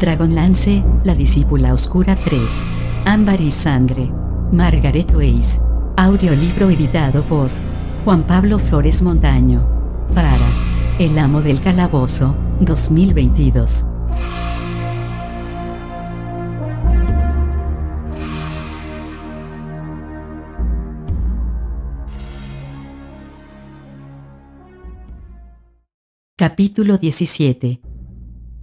Dragonlance, la discípula oscura 3. Ámbar y sangre. Margaret Weiss. Audiolibro editado por Juan Pablo Flores Montaño. Para El amo del calabozo, 2022. Capítulo 17.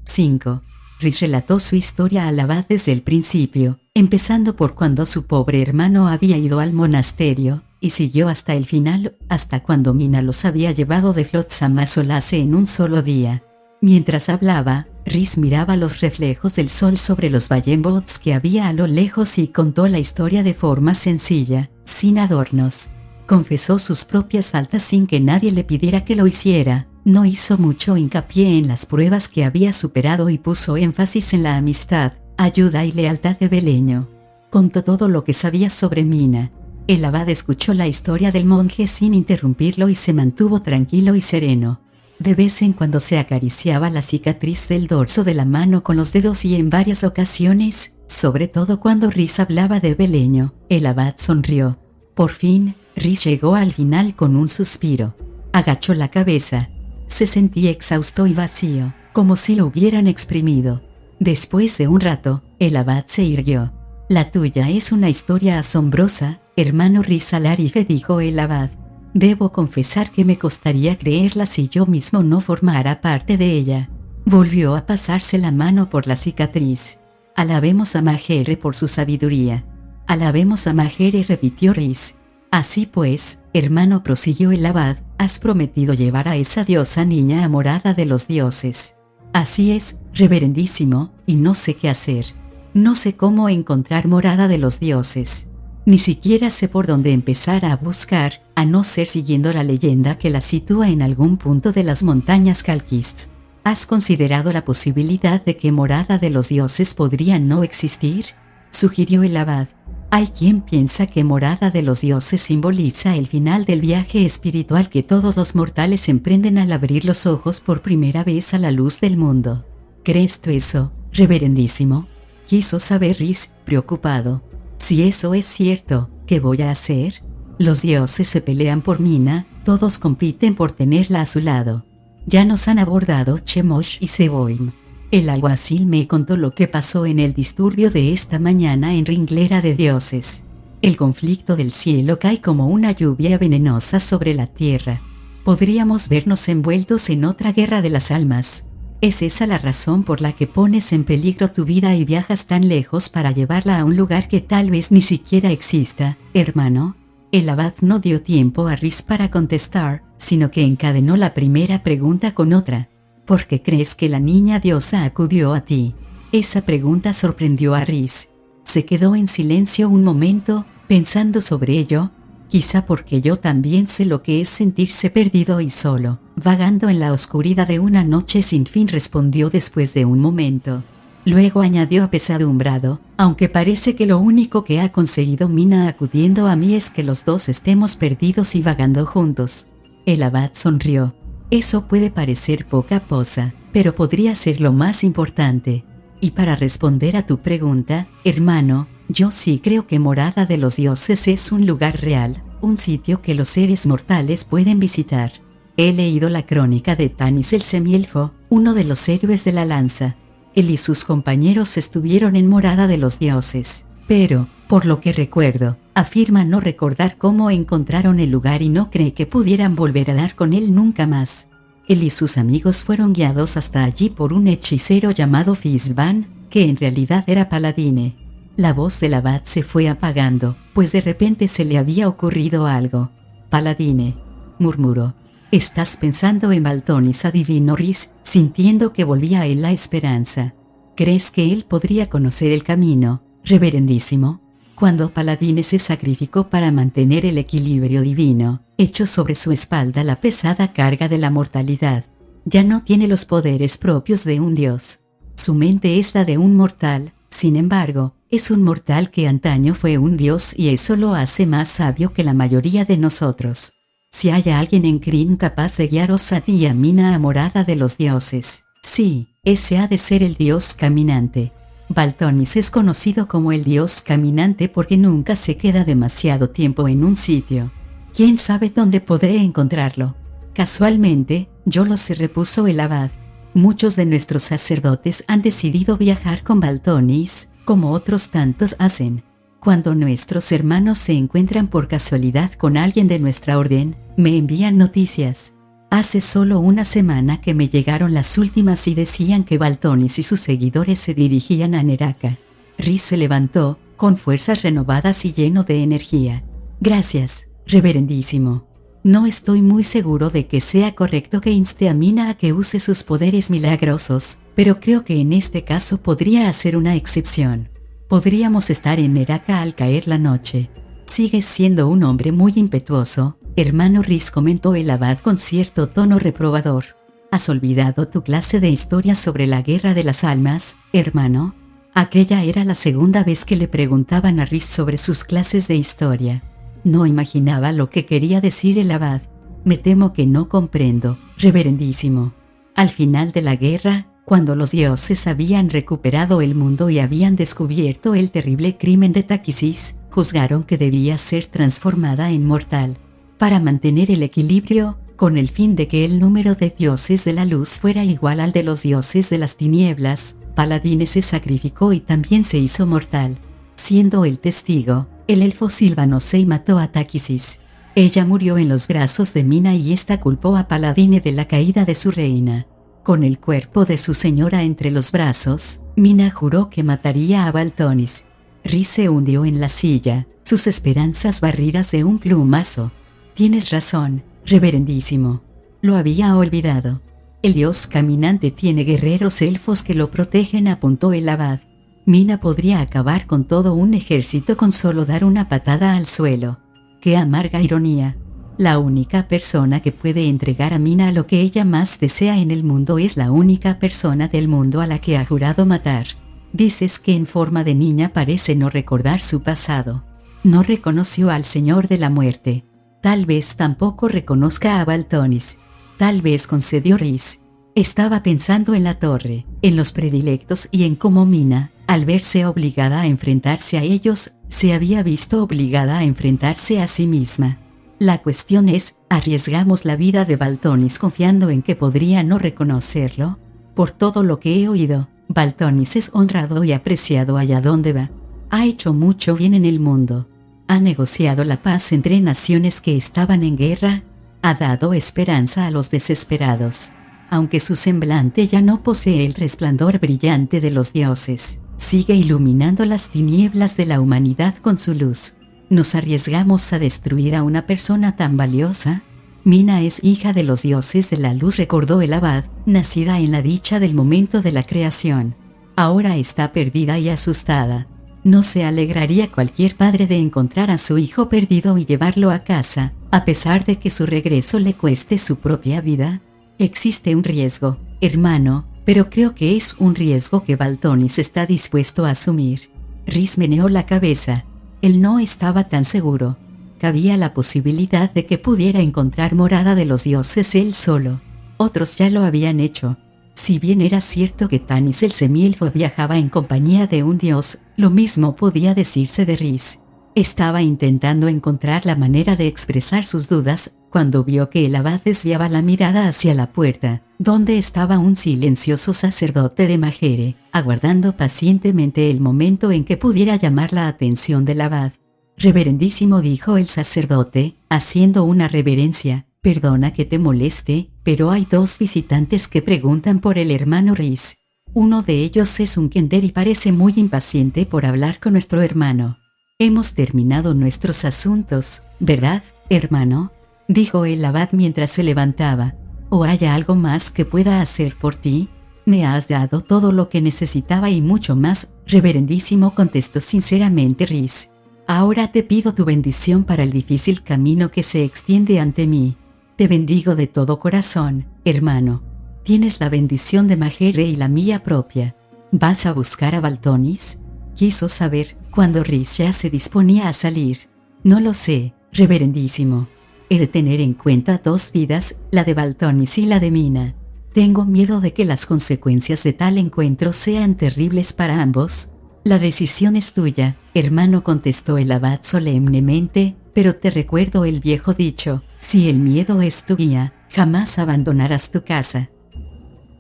5. Rhys relató su historia al abad desde el principio, empezando por cuando su pobre hermano había ido al monasterio, y siguió hasta el final, hasta cuando Mina los había llevado de Flotsam a Solace en un solo día. Mientras hablaba, Rhys miraba los reflejos del sol sobre los Vallenbots que había a lo lejos y contó la historia de forma sencilla, sin adornos. Confesó sus propias faltas sin que nadie le pidiera que lo hiciera. No hizo mucho hincapié en las pruebas que había superado y puso énfasis en la amistad, ayuda y lealtad de Beleño. Contó todo lo que sabía sobre Mina. El abad escuchó la historia del monje sin interrumpirlo y se mantuvo tranquilo y sereno. De vez en cuando se acariciaba la cicatriz del dorso de la mano con los dedos y en varias ocasiones, sobre todo cuando Rhys hablaba de Beleño, el abad sonrió. Por fin, Rhys llegó al final con un suspiro. Agachó la cabeza. Se sentía exhausto y vacío, como si lo hubieran exprimido. Después de un rato, el abad se irguió. «La tuya es una historia asombrosa, hermano Rhys Alarife», dijo el abad. «Debo confesar que me costaría creerla si yo mismo no formara parte de ella». Volvió a pasarse la mano por la cicatriz. «Alabemos a Majere por su sabiduría». «Alabemos a Majere», repitió Rhys. «Así pues, hermano», prosiguió el abad, «has prometido llevar a esa diosa niña a morada de los dioses». «Así es, reverendísimo, y no sé qué hacer. No sé cómo encontrar morada de los dioses. Ni siquiera sé por dónde empezar a buscar, a no ser siguiendo la leyenda que la sitúa en algún punto de las montañas Calquist. ¿Has considerado la posibilidad de que morada de los dioses podría no existir?», sugirió el abad. «Hay quien piensa que morada de los dioses simboliza el final del viaje espiritual que todos los mortales emprenden al abrir los ojos por primera vez a la luz del mundo». «¿Crees tú eso, reverendísimo?», quiso saber Rhys, preocupado. «Si eso es cierto, ¿qué voy a hacer? Los dioses se pelean por Mina, todos compiten por tenerla a su lado. Ya nos han abordado Chemosh y Seboim. El alguacil me contó lo que pasó en el disturbio de esta mañana en Ringlera de Dioses. El conflicto del cielo cae como una lluvia venenosa sobre la tierra. Podríamos vernos envueltos en otra guerra de las almas. ¿Es esa la razón por la que pones en peligro tu vida y viajas tan lejos para llevarla a un lugar que tal vez ni siquiera exista, hermano?». El abad no dio tiempo a Rhys para contestar, sino que encadenó la primera pregunta con otra. «¿Por qué crees que la niña diosa acudió a ti?». Esa pregunta sorprendió a Rhys. Se quedó en silencio un momento, pensando sobre ello. «Quizá porque yo también sé lo que es sentirse perdido y solo, vagando en la oscuridad de una noche sin fin», respondió después de un momento. Luego añadió apesadumbrado: «Aunque parece que lo único que ha conseguido Mina acudiendo a mí es que los dos estemos perdidos y vagando juntos». El abad sonrió. «Eso puede parecer poca cosa, pero podría ser lo más importante. Y para responder a tu pregunta, hermano, yo sí creo que morada de los dioses es un lugar real, un sitio que los seres mortales pueden visitar. He leído la crónica de Tanis el semielfo, uno de los héroes de la lanza. Él y sus compañeros estuvieron en morada de los dioses, pero, por lo que recuerdo, afirma no recordar cómo encontraron el lugar y no cree que pudieran volver a dar con él nunca más. Él y sus amigos fueron guiados hasta allí por un hechicero llamado Fisban, que en realidad era Paladine». La voz del abad se fue apagando, pues de repente se le había ocurrido algo. «Paladine», murmuró. «¿Estás pensando en Baltonis?», adivinó Rhys, sintiendo que volvía a él la esperanza. «¿Crees que él podría conocer el camino, reverendísimo?». Cuando Paladine se sacrificó para mantener el equilibrio divino, echó sobre su espalda la pesada carga de la mortalidad. Ya no tiene los poderes propios de un dios. Su mente es la de un mortal, sin embargo, es un mortal que antaño fue un dios y eso lo hace más sabio que la mayoría de nosotros. Si hay alguien en Krynn capaz de guiaros a ti y a Mina a morada de los dioses, Sí, ese ha de ser el dios caminante. Baltonis es conocido como el dios caminante porque nunca se queda demasiado tiempo en un sitio. ¿Quién sabe dónde podré encontrarlo? Casualmente, yo lo sé, repuso el abad. Muchos de nuestros sacerdotes han decidido viajar con Baltonis, como otros tantos hacen. Cuando nuestros hermanos se encuentran por casualidad con alguien de nuestra orden, me envían noticias. Hace solo una semana que me llegaron las últimas y decían que Baltonis y sus seguidores se dirigían a Neraka. Rhys se levantó, con fuerzas renovadas y lleno de energía. Gracias, reverendísimo. No estoy muy seguro de que sea correcto que inste a Mina a que use sus poderes milagrosos, pero creo que en este caso podría hacer una excepción. Podríamos estar en Neraka al caer la noche. Sigues siendo un hombre muy impetuoso, hermano Rhys, comentó el abad con cierto tono reprobador. ¿Has olvidado tu clase de historia sobre la guerra de las almas, hermano? Aquella era la segunda vez que le preguntaban a Rhys sobre sus clases de historia. No imaginaba lo que quería decir el abad. Me temo que no comprendo, reverendísimo. Al final de la guerra, cuando los dioses habían recuperado el mundo y habían descubierto el terrible crimen de Táquisis, juzgaron que debía ser transformada en mortal. Para mantener el equilibrio, con el fin de que el número de dioses de la luz fuera igual al de los dioses de las tinieblas, Paladine se sacrificó y también se hizo mortal. Siendo el testigo, el elfo Silvanosei mató a Táquisis. Ella murió en los brazos de Mina y ésta culpó a Paladine de la caída de su reina. Con el cuerpo de su señora entre los brazos, Mina juró que mataría a Baltonis. Rhys se hundió en la silla, sus esperanzas barridas de un plumazo. Tienes razón, reverendísimo. Lo había olvidado. El dios caminante tiene guerreros elfos que lo protegen, apuntó el abad. Mina podría acabar con todo un ejército con solo dar una patada al suelo. ¡Qué amarga ironía! La única persona que puede entregar a Mina lo que ella más desea en el mundo es la única persona del mundo a la que ha jurado matar. Dices que en forma de niña parece no recordar su pasado. No reconoció al Señor de la Muerte. Tal vez tampoco reconozca a Baltonis. Tal vez, concedió Rhys. Estaba pensando en la torre, en los predilectos y en cómo Mina, al verse obligada a enfrentarse a ellos, se había visto obligada a enfrentarse a sí misma. La cuestión es, ¿arriesgamos la vida de Baltonis confiando en que podría no reconocerlo? Por todo lo que he oído, Baltonis es honrado y apreciado allá donde va. Ha hecho mucho bien en el mundo. Ha negociado la paz entre naciones que estaban en guerra. Ha dado esperanza a los desesperados. Aunque su semblante ya no posee el resplandor brillante de los dioses, sigue iluminando las tinieblas de la humanidad con su luz. ¿Nos arriesgamos a destruir a una persona tan valiosa? Mina es hija de los dioses de la luz, recordó el abad, nacida en la dicha del momento de la creación. Ahora está perdida y asustada. ¿No se alegraría cualquier padre de encontrar a su hijo perdido y llevarlo a casa, a pesar de que su regreso le cueste su propia vida? Existe un riesgo, hermano, pero creo que es un riesgo que Baltonis está dispuesto a asumir. Rhys meneó la cabeza. Él no estaba tan seguro. Cabía la posibilidad de que pudiera encontrar morada de los dioses él solo. Otros ya lo habían hecho. Si bien era cierto que Tanis el semielfo viajaba en compañía de un dios, lo mismo podía decirse de Rhys. Estaba intentando encontrar la manera de expresar sus dudas, cuando vio que el abad desviaba la mirada hacia la puerta, donde estaba un silencioso sacerdote de Majere, aguardando pacientemente el momento en que pudiera llamar la atención del abad. Reverendísimo, dijo el sacerdote, haciendo una reverencia, perdona que te moleste, pero hay dos visitantes que preguntan por el hermano Rhys. Uno de ellos es un kender y parece muy impaciente por hablar con nuestro hermano. Hemos terminado nuestros asuntos, ¿verdad, hermano?, dijo el abad mientras se levantaba. ¿O hay algo más que pueda hacer por ti? Me has dado todo lo que necesitaba y mucho más, reverendísimo, contestó sinceramente Rhys. Ahora te pido tu bendición para el difícil camino que se extiende ante mí. Te bendigo de todo corazón, hermano. Tienes la bendición de Majere y la mía propia. ¿Vas a buscar a Baltonis?, quiso saber, cuando Rhys ya se disponía a salir. No lo sé, reverendísimo. He de tener en cuenta dos vidas, la de Baltonis y la de Mina. Tengo miedo de que las consecuencias de tal encuentro sean terribles para ambos. La decisión es tuya, hermano, contestó el abad solemnemente, pero te recuerdo el viejo dicho, si el miedo es tu guía, jamás abandonarás tu casa.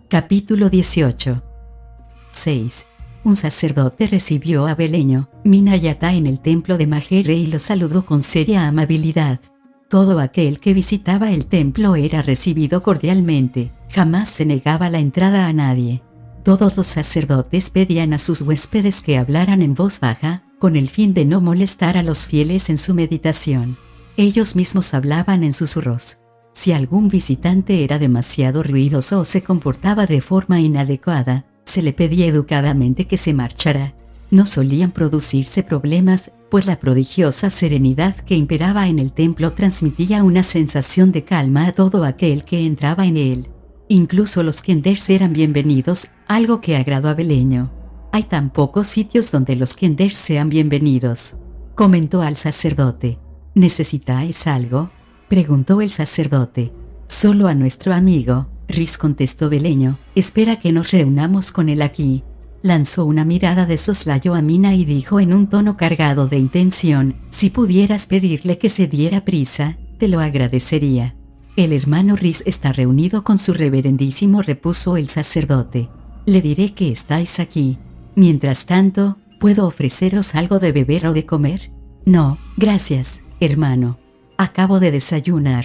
Capítulo 18. 6. Un sacerdote recibió a Beleño, Mina y Ata en el templo de Majere y lo saludó con seria amabilidad. Todo aquel que visitaba el templo era recibido cordialmente, jamás se negaba la entrada a nadie. Todos los sacerdotes pedían a sus huéspedes que hablaran en voz baja, con el fin de no molestar a los fieles en su meditación. Ellos mismos hablaban en susurros. Si algún visitante era demasiado ruidoso o se comportaba de forma inadecuada, se le pedía educadamente que se marchara. No solían producirse problemas, pues la prodigiosa serenidad que imperaba en el templo transmitía una sensación de calma a todo aquel que entraba en él. Incluso los kenders eran bienvenidos, algo que agradó a Beleño. Hay tan pocos sitios donde los kenders sean bienvenidos, comentó al sacerdote. ¿Necesitáis algo?, preguntó el sacerdote. Solo a nuestro amigo, Rhys, contestó Beleño. Espera que nos reunamos con él aquí. Lanzó una mirada de soslayo a Mina y dijo en un tono cargado de intención, si pudieras pedirle que se diera prisa, te lo agradecería. El hermano Rhys está reunido con su reverendísimo, repuso el sacerdote. Le diré que estáis aquí. Mientras tanto, ¿puedo ofreceros algo de beber o de comer? No, gracias, hermano. Acabo de desayunar.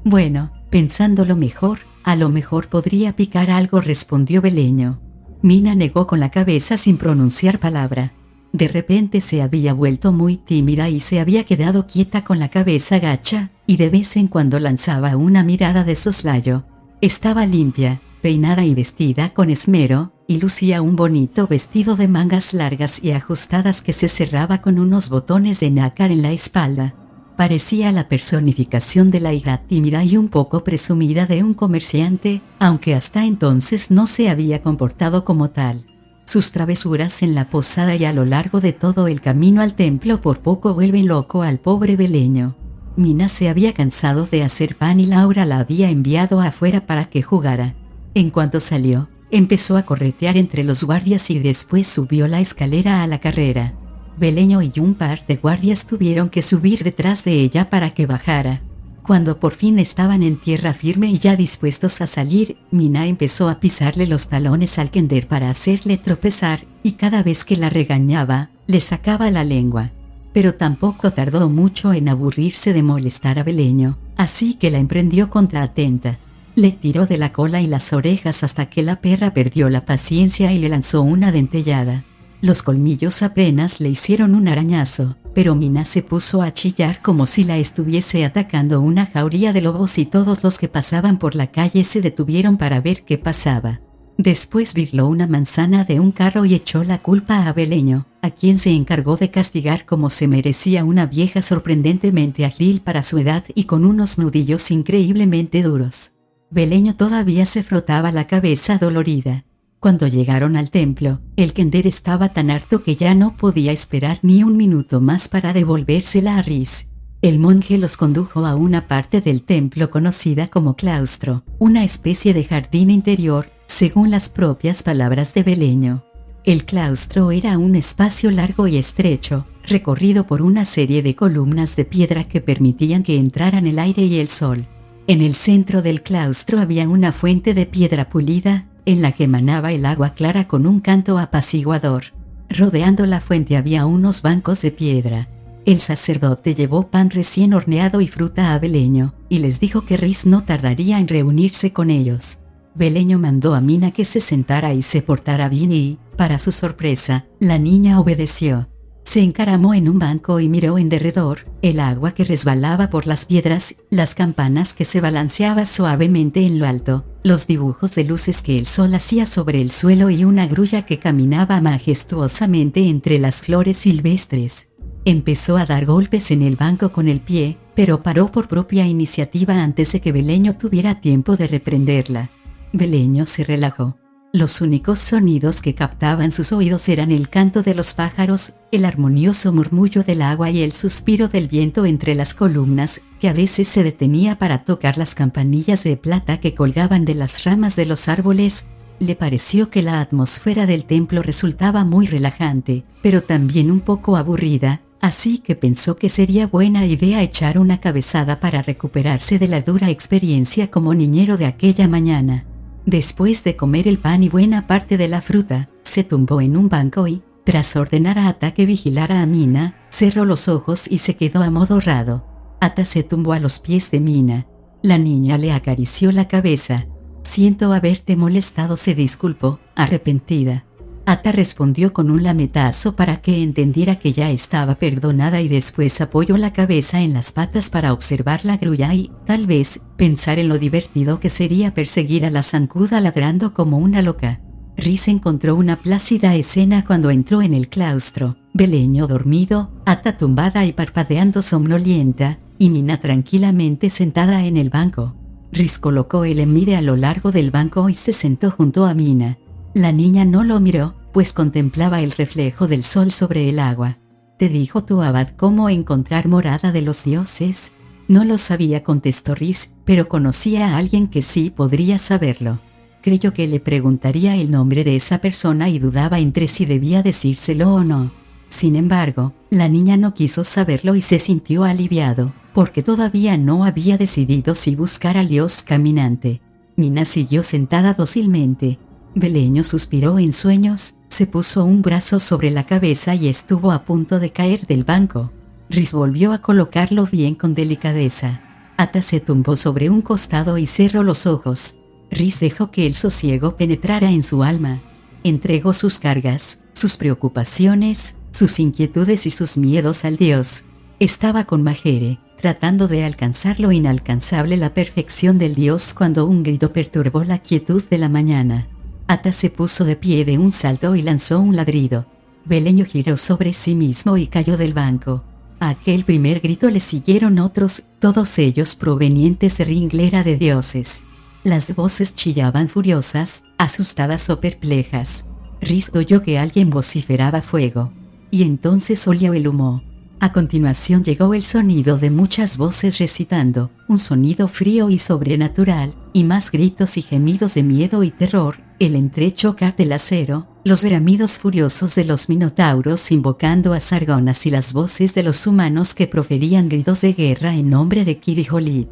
Bueno, pensándolo mejor, a lo mejor podría picar algo, respondió Beleño. Mina negó con la cabeza sin pronunciar palabra. De repente se había vuelto muy tímida y se había quedado quieta con la cabeza gacha, y de vez en cuando lanzaba una mirada de soslayo. Estaba limpia, peinada y vestida con esmero, y lucía un bonito vestido de mangas largas y ajustadas que se cerraba con unos botones de nácar en la espalda. Parecía la personificación de la hija tímida y un poco presumida de un comerciante, aunque hasta entonces no se había comportado como tal. Sus travesuras en la posada y a lo largo de todo el camino al templo por poco vuelven loco al pobre Beleño. Mina se había cansado de hacer pan y Laura la había enviado afuera para que jugara. En cuanto salió, empezó a corretear entre los guardias y después subió la escalera a la carrera. Beleño y un par de guardias tuvieron que subir detrás de ella para que bajara. Cuando por fin estaban en tierra firme y ya dispuestos a salir, Mina empezó a pisarle los talones al kender para hacerle tropezar, y cada vez que la regañaba, le sacaba la lengua. Pero tampoco tardó mucho en aburrirse de molestar a Beleño, así que la emprendió contraatenta. Le tiró de la cola y las orejas hasta que la perra perdió la paciencia y le lanzó una dentellada. Los colmillos apenas le hicieron un arañazo, pero Mina se puso a chillar como si la estuviese atacando una jauría de lobos y todos los que pasaban por la calle se detuvieron para ver qué pasaba. Después virló una manzana de un carro y echó la culpa a Beleño, a quien se encargó de castigar como se merecía una vieja sorprendentemente ágil para su edad y con unos nudillos increíblemente duros. Beleño todavía se frotaba la cabeza dolorida. Cuando llegaron al templo, el kender estaba tan harto que ya no podía esperar ni un minuto más para devolvérsela a Rhys. El monje los condujo a una parte del templo conocida como claustro, una especie de jardín interior, según las propias palabras de Beleño. El claustro era un espacio largo y estrecho, recorrido por una serie de columnas de piedra que permitían que entraran el aire y el sol. En el centro del claustro había una fuente de piedra pulida, en la que manaba el agua clara con un canto apaciguador. Rodeando la fuente había unos bancos de piedra. El sacerdote llevó pan recién horneado y fruta a Beleño, y les dijo que Rhys no tardaría en reunirse con ellos. Beleño mandó a Mina que se sentara y se portara bien y, para su sorpresa, la niña obedeció. Se encaramó en un banco y miró en derredor, el agua que resbalaba por las piedras, las campanas que se balanceaba suavemente en lo alto, los dibujos de luces que el sol hacía sobre el suelo y una grulla que caminaba majestuosamente entre las flores silvestres. Empezó a dar golpes en el banco con el pie, pero paró por propia iniciativa antes de que Beleño tuviera tiempo de reprenderla. Beleño se relajó. Los únicos sonidos que captaban sus oídos eran el canto de los pájaros, el armonioso murmullo del agua y el suspiro del viento entre las columnas, que a veces se detenía para tocar las campanillas de plata que colgaban de las ramas de los árboles. Le pareció que la atmósfera del templo resultaba muy relajante, pero también un poco aburrida, así que pensó que sería buena idea echar una cabezada para recuperarse de la dura experiencia como niñero de aquella mañana. Después de comer el pan y buena parte de la fruta, se tumbó en un banco y, tras ordenar a Ata que vigilara a Mina, cerró los ojos y se quedó amodorrado. Ata se tumbó a los pies de Mina. La niña le acarició la cabeza. «Siento haberte molestado», se disculpó, arrepentida. Ata respondió con un lametazo para que entendiera que ya estaba perdonada y después apoyó la cabeza en las patas para observar la grulla y, tal vez, pensar en lo divertido que sería perseguir a la zancuda ladrando como una loca. Rhys encontró una plácida escena cuando entró en el claustro, Beleño dormido, Ata tumbada y parpadeando somnolienta, y Mina tranquilamente sentada en el banco. Rhys colocó el emire a lo largo del banco y se sentó junto a Mina. La niña no lo miró, pues contemplaba el reflejo del sol sobre el agua. «¿Te dijo tu abad cómo encontrar morada de los dioses?» «No lo sabía», contestó Rhys, «pero conocía a alguien que sí podría saberlo». Creyó que le preguntaría el nombre de esa persona y dudaba entre si debía decírselo o no. Sin embargo, la niña no quiso saberlo y se sintió aliviado, porque todavía no había decidido si buscar al dios caminante. Mina siguió sentada dócilmente. Beleño suspiró en sueños, se puso un brazo sobre la cabeza y estuvo a punto de caer del banco. Rhys volvió a colocarlo bien con delicadeza. Ata se tumbó sobre un costado y cerró los ojos. Rhys dejó que el sosiego penetrara en su alma. Entregó sus cargas, sus preocupaciones, sus inquietudes y sus miedos al dios. Estaba con Majere, tratando de alcanzar lo inalcanzable, la perfección del dios, cuando un grito perturbó la quietud de la mañana. Ata se puso de pie de un salto y lanzó un ladrido. Beleño giró sobre sí mismo y cayó del banco. A aquel primer grito le siguieron otros, todos ellos provenientes de Ringlera de dioses. Las voces chillaban furiosas, asustadas o perplejas. Rhys oyó que alguien vociferaba fuego. Y entonces olió el humo. A continuación llegó el sonido de muchas voces recitando, un sonido frío y sobrenatural, y más gritos y gemidos de miedo y terror, el entrechocar del acero, los bramidos furiosos de los minotauros invocando a Sargonas y las voces de los humanos que proferían gritos de guerra en nombre de Kiriholit.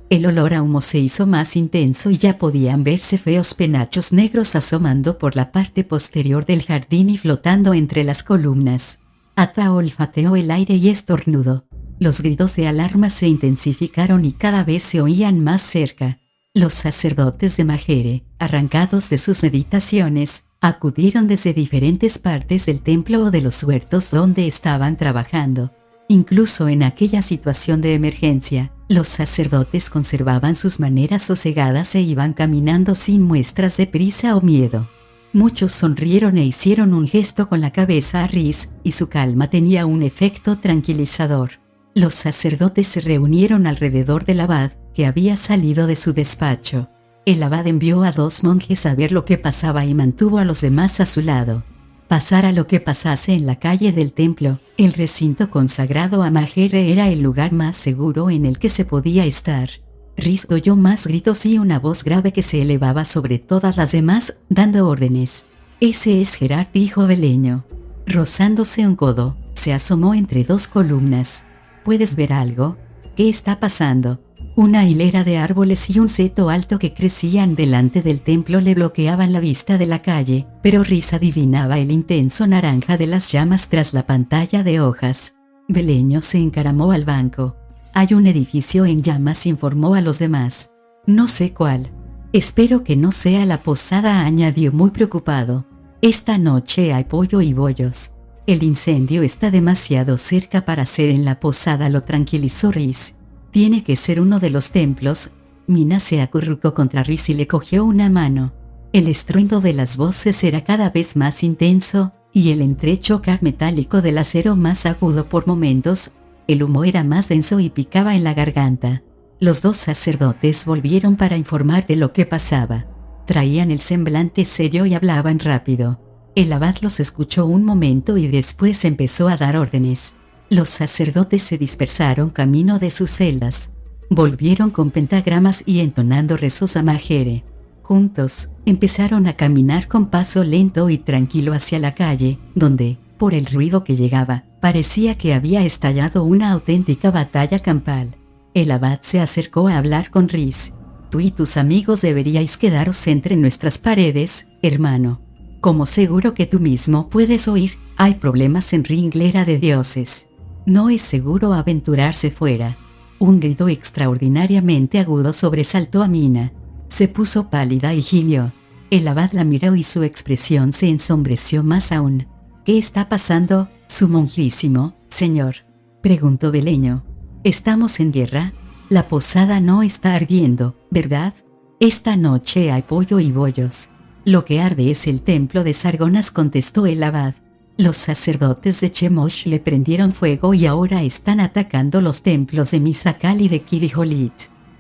El olor a humo se hizo más intenso y ya podían verse feos penachos negros asomando por la parte posterior del jardín y flotando entre las columnas. Ata olfateó el aire y estornudó. Los gritos de alarma se intensificaron y cada vez se oían más cerca. Los sacerdotes de Majere, arrancados de sus meditaciones, acudieron desde diferentes partes del templo o de los huertos donde estaban trabajando. Incluso en aquella situación de emergencia, los sacerdotes conservaban sus maneras sosegadas e iban caminando sin muestras de prisa o miedo. Muchos sonrieron e hicieron un gesto con la cabeza a Rhys, y su calma tenía un efecto tranquilizador. Los sacerdotes se reunieron alrededor del abad, que había salido de su despacho. El abad envió a 2 monjes a ver lo que pasaba y mantuvo a los demás a su lado. Pasara lo que pasase en la calle del templo, el recinto consagrado a Majere era el lugar más seguro en el que se podía estar. Rhys oyó más gritos y una voz grave que se elevaba sobre todas las demás, dando órdenes. «Ese es Gerard», dijo Beleño. Rozándose un codo, se asomó entre 2 columnas. «¿Puedes ver algo? ¿Qué está pasando?» Una hilera de árboles y un seto alto que crecían delante del templo le bloqueaban la vista de la calle, pero Rhys adivinaba el intenso naranja de las llamas tras la pantalla de hojas. Beleño se encaramó al banco. «Hay un edificio en llamas», informó a los demás. «No sé cuál. Espero que no sea la posada», añadió muy preocupado. «Esta noche hay pollo y bollos. El incendio está demasiado cerca para ser en la posada», lo tranquilizó Rhys. «Tiene que ser uno de los templos». Mina se acurrucó contra Rhys y le cogió una mano. El estruendo de las voces era cada vez más intenso, y el entrechocar metálico del acero más agudo por momentos. El humo era más denso y picaba en la garganta. Los 2 sacerdotes volvieron para informar de lo que pasaba. Traían el semblante serio y hablaban rápido. El abad los escuchó un momento y después empezó a dar órdenes. Los sacerdotes se dispersaron camino de sus celdas. Volvieron con pentagramas y entonando rezos a Majere. Juntos, empezaron a caminar con paso lento y tranquilo hacia la calle, donde, por el ruido que llegaba, parecía que había estallado una auténtica batalla campal. El abad se acercó a hablar con Rhys. Tú y tus amigos deberíais quedaros entre nuestras paredes, hermano. Como seguro que tú mismo puedes oír, hay problemas en Ringlera de Dioses. No es seguro aventurarse fuera. Un grito extraordinariamente agudo sobresaltó a Mina. Se puso pálida y gimió. El abad la miró y su expresión se ensombreció más aún. ¿Qué está pasando, su monjísimo, señor?, preguntó Beleño. ¿Estamos en guerra? La posada no está ardiendo, ¿verdad? Esta noche hay pollo y bollos. Lo que arde es el templo de Sargonas, contestó el abad. Los sacerdotes de Chemosh le prendieron fuego y ahora están atacando los templos de Misakal y de Kirijolit.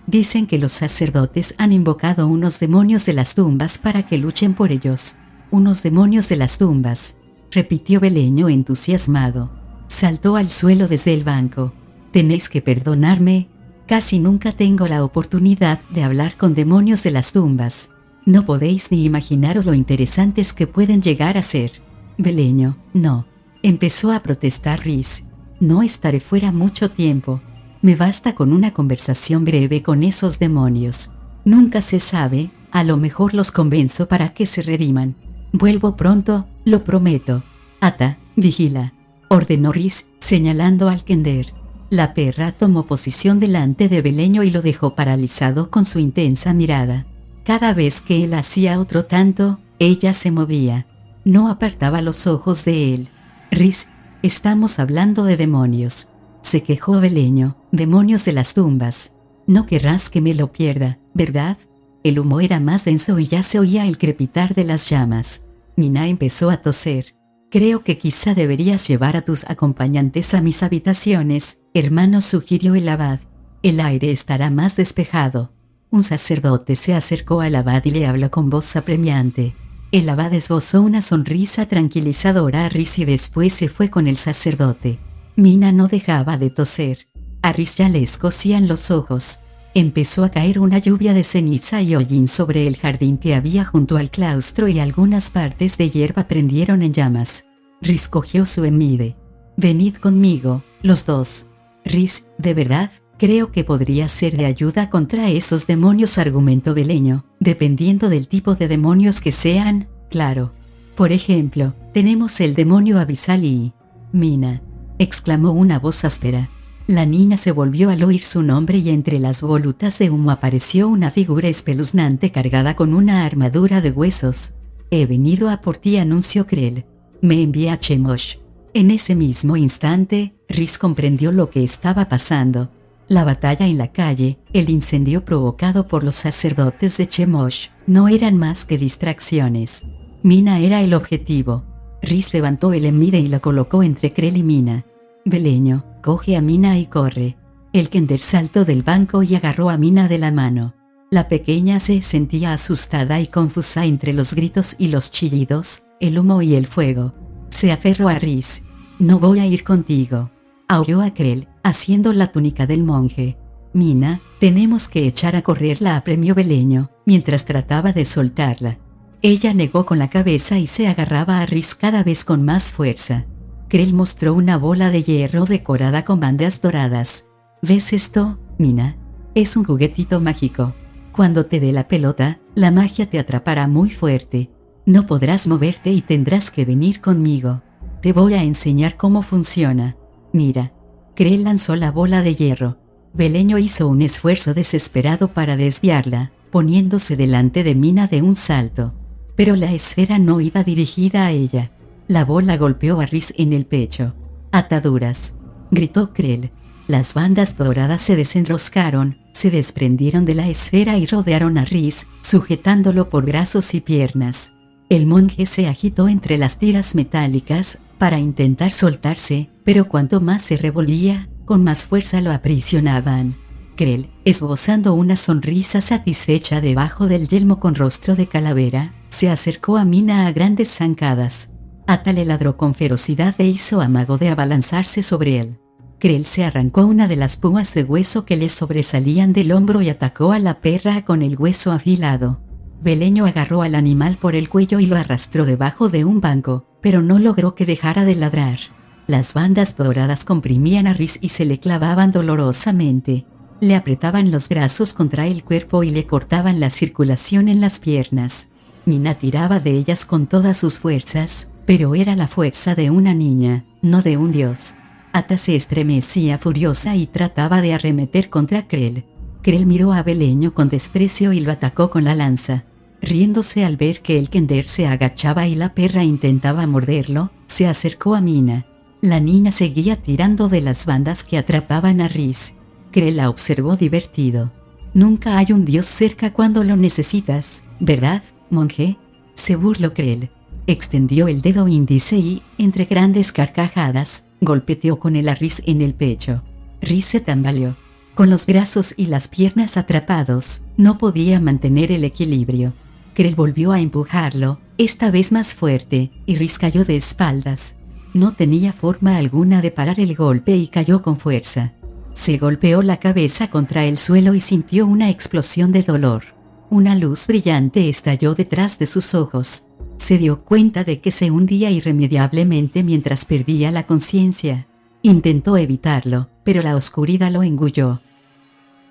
Dicen que los sacerdotes han invocado unos demonios de las tumbas para que luchen por ellos. Unos demonios de las tumbas, repitió Beleño entusiasmado. Saltó al suelo desde el banco. Tenéis que perdonarme. Casi nunca tengo la oportunidad de hablar con demonios de las tumbas. No podéis ni imaginaros lo interesantes que pueden llegar a ser. Beleño, no. Empezó a protestar Rhys. No estaré fuera mucho tiempo. Me basta con una conversación breve con esos demonios. Nunca se sabe, a lo mejor los convenzo para que se rediman. Vuelvo pronto, lo prometo. Ata, vigila, ordenó Rhys, señalando al Kender. La perra tomó posición delante de Beleño y lo dejó paralizado con su intensa mirada. Cada vez que él hacía otro tanto, ella se movía. No apartaba los ojos de él. Rhys, estamos hablando de demonios, se quejó Beleño. Demonios de las tumbas. No querrás que me lo pierda, ¿verdad? El humo era más denso y ya se oía el crepitar de las llamas. Mina empezó a toser. Creo que quizá deberías llevar a tus acompañantes a mis habitaciones, hermano, sugirió el abad. El aire estará más despejado. Un sacerdote se acercó al abad y le habló con voz apremiante. El abad esbozó una sonrisa tranquilizadora a Rhys y después se fue con el sacerdote. Mina no dejaba de toser. A Rhys ya le escocían los ojos. Empezó a caer una lluvia de ceniza y hollín sobre el jardín que había junto al claustro y algunas partes de hierba prendieron en llamas. Rhys cogió su emide. Venid conmigo, los dos. Rhys, de verdad, creo que podría ser de ayuda contra esos demonios, argumentó Beleño, dependiendo del tipo de demonios que sean, claro. Por ejemplo, tenemos el demonio abisal y... Mina, exclamó una voz áspera. La niña se volvió al oír su nombre y entre las volutas de humo apareció una figura espeluznante cargada con una armadura de huesos. He venido a por ti, anunció Krell. Me envié a Chemosh. En ese mismo instante, Rhys comprendió lo que estaba pasando. La batalla en la calle, el incendio provocado por los sacerdotes de Chemosh, no eran más que distracciones. Mina era el objetivo. Rhys levantó el emide y lo colocó entre Krell y Mina. Beleño, coge a Mina y corre. El Kender saltó del banco y agarró a Mina de la mano. La pequeña se sentía asustada y confusa entre los gritos y los chillidos, el humo y el fuego. Se aferró a Rhys. No voy a ir contigo, aulló a Krell, haciendo la túnica del monje. Mina, tenemos que echar a correr, la apremió Beleño, mientras trataba de soltarla. Ella negó con la cabeza y se agarraba a Rhys cada vez con más fuerza. Krell mostró una bola de hierro decorada con bandas doradas. ¿Ves esto, Mina? Es un juguetito mágico. Cuando te dé la pelota, la magia te atrapará muy fuerte. No podrás moverte y tendrás que venir conmigo. Te voy a enseñar cómo funciona. Mira. Krell lanzó la bola de hierro. Beleño hizo un esfuerzo desesperado para desviarla, poniéndose delante de Mina de un salto. Pero la esfera no iba dirigida a ella. La bola golpeó a Rhys en el pecho. «Ataduras», gritó Krell. Las bandas doradas se desenroscaron, se desprendieron de la esfera y rodearon a Rhys, sujetándolo por brazos y piernas. El monje se agitó entre las tiras metálicas para intentar soltarse, pero cuanto más se revolvía, con más fuerza lo aprisionaban. Krell, esbozando una sonrisa satisfecha debajo del yelmo con rostro de calavera, se acercó a Mina a grandes zancadas. Ata le ladró con ferocidad e hizo amago de abalanzarse sobre él. Krell se arrancó una de las púas de hueso que le sobresalían del hombro y atacó a la perra con el hueso afilado. Beleño agarró al animal por el cuello y lo arrastró debajo de un banco, pero no logró que dejara de ladrar. Las bandas doradas comprimían a Rhys y se le clavaban dolorosamente. Le apretaban los brazos contra el cuerpo y le cortaban la circulación en las piernas. Mina tiraba de ellas con todas sus fuerzas, pero era la fuerza de una niña, no de un dios. Ata se estremecía furiosa y trataba de arremeter contra Krell. Krell miró a Beleño con desprecio y lo atacó con la lanza. Riéndose al ver que el Kender se agachaba y la perra intentaba morderlo, se acercó a Mina. La niña seguía tirando de las bandas que atrapaban a Rhys. Krell la observó divertido. Nunca hay un dios cerca cuando lo necesitas, ¿verdad, monje? Se burló Krell. Extendió el dedo índice y, entre grandes carcajadas, golpeteó con él a Rhys en el pecho. Rhys se tambaleó. Con los brazos y las piernas atrapados, no podía mantener el equilibrio. Krell volvió a empujarlo, esta vez más fuerte, y Rhys cayó de espaldas. No tenía forma alguna de parar el golpe y cayó con fuerza. Se golpeó la cabeza contra el suelo y sintió una explosión de dolor. Una luz brillante estalló detrás de sus ojos. Se dio cuenta de que se hundía irremediablemente mientras perdía la conciencia. Intentó evitarlo, pero la oscuridad lo engulló.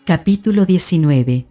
Capítulo 19.